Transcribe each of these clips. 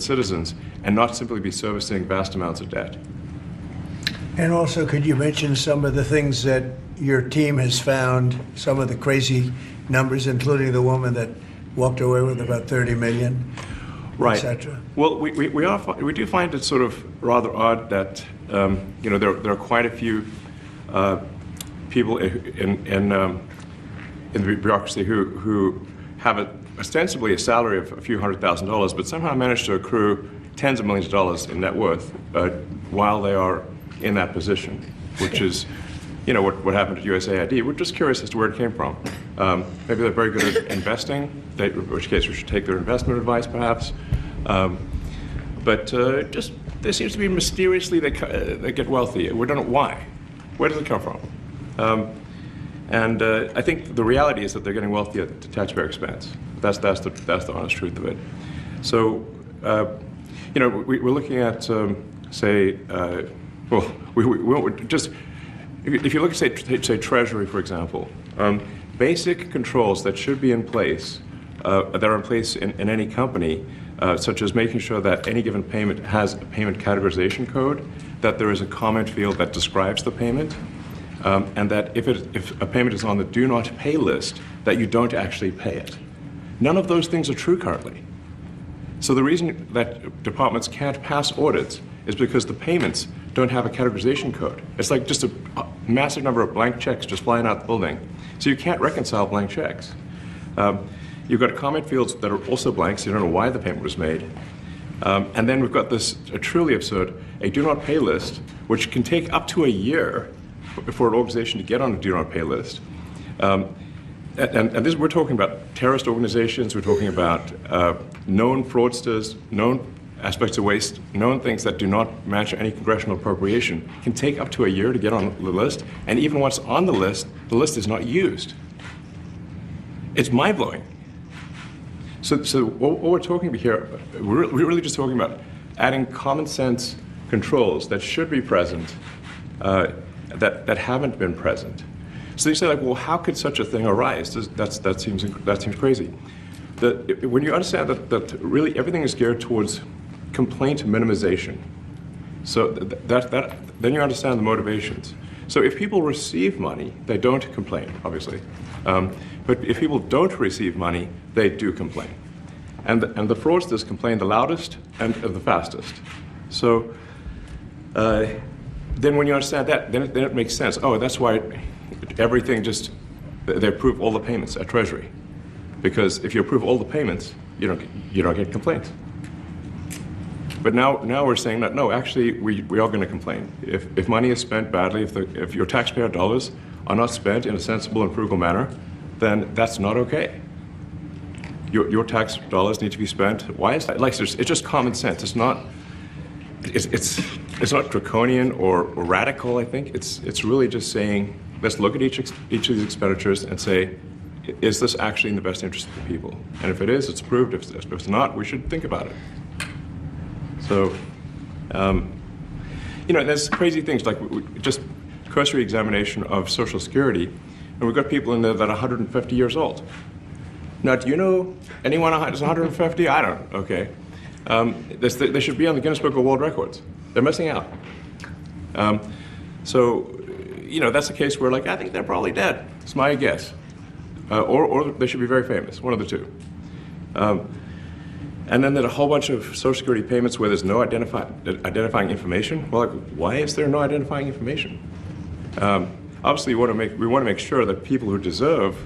citizens and not simply be servicing vast amounts of debt. And also, could you mention some of the things that your team has found, some of the crazy numbers, including the woman that walked away with about 30 million, right, etc.? Well, we do find it sort of rather odd that there are quite a few people in the bureaucracy who have ostensibly a salary of a few $100,000, but somehow manage to accrue tens of millions of dollars in net worth while they are in that position, which is, what happened at USAID. We're just curious as to where it came from. Maybe they're very good at investing, in which case we should take their investment advice, perhaps. But just there seems to be mysteriously they get wealthy. We don't know why. Where does it come from? And I think the reality is that they're getting wealthy at the taxpayer expense. That's the honest truth of it. So, we're looking at, say, if you look at, say, Treasury, for example, basic controls that should be in place, that are in place in any company, such as making sure that any given payment has a payment categorization code, that there is a comment field that describes the payment, and that if a payment is on the do not pay list, that you don't actually pay it. None of those things are true currently. So the reason that departments can't pass audits is because the payments don't have a categorization code. It's like just a massive number of blank checks just flying out the building. So you can't reconcile blank checks. You've got comment fields that are also blank, so you don't know why the payment was made. And then we've got this truly absurd, a do not pay list, which can take up to a year for an organization to get on a do not pay list. And this, we're talking about terrorist organizations, we're talking about known fraudsters, known aspects of waste, known things that do not match any congressional appropriation, can take up to a year to get on the list, and even once on the list is not used. It's mind-blowing. So what we're talking about here, we're really just talking about adding common sense controls that should be present, that haven't been present. So you say, like, well, how could such a thing arise? That seems crazy. When you understand that really everything is geared towards complaint minimization, so then you understand the motivations. So if people receive money, they don't complain, obviously. But if people don't receive money, they do complain. And the fraudsters complain the loudest and the fastest. So then when you understand that, then it makes sense. Oh, that's why everything they approve all the payments at Treasury. Because if you approve all the payments, you don't get complaints. But now we're saying that, no, actually, we are going to complain. If money is spent badly, if your taxpayer dollars are not spent in a sensible and frugal manner, then that's not okay. Your tax dollars need to be spent. Why is that? Like, it's just common sense. It's not draconian or radical, I think. It's really just saying, let's look at each of these expenditures and say, is this actually in the best interest of the people? And if it is, it's approved. If it's not, we should think about it. So, there's crazy things like just cursory examination of Social Security, and we've got people in there that are 150 years old. Now, do you know anyone who's 150? I don't. Okay. They should be on the Guinness Book of World Records. They're missing out. So, that's a case where, like, I think they're probably dead. It's my guess. Or they should be very famous, one of the two. And then there's a whole bunch of Social Security payments where there's no identifying information. Well, like, why is there no identifying information? Obviously, we want to make sure that people who deserve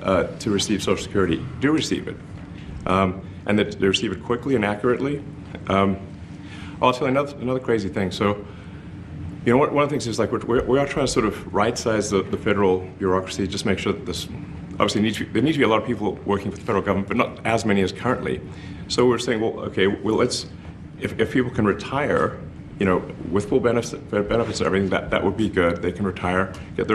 to receive Social Security do receive it, and that they receive it quickly and accurately. I'll tell you another crazy thing. So, one of the things is, like, we are trying to sort of right-size the federal bureaucracy, just make sure that this. Obviously, there need to be a lot of people working for the federal government, but not as many as currently. So we're saying, well, okay, well, if people can retire, with full benefits and everything, that would be good. They can retire, get their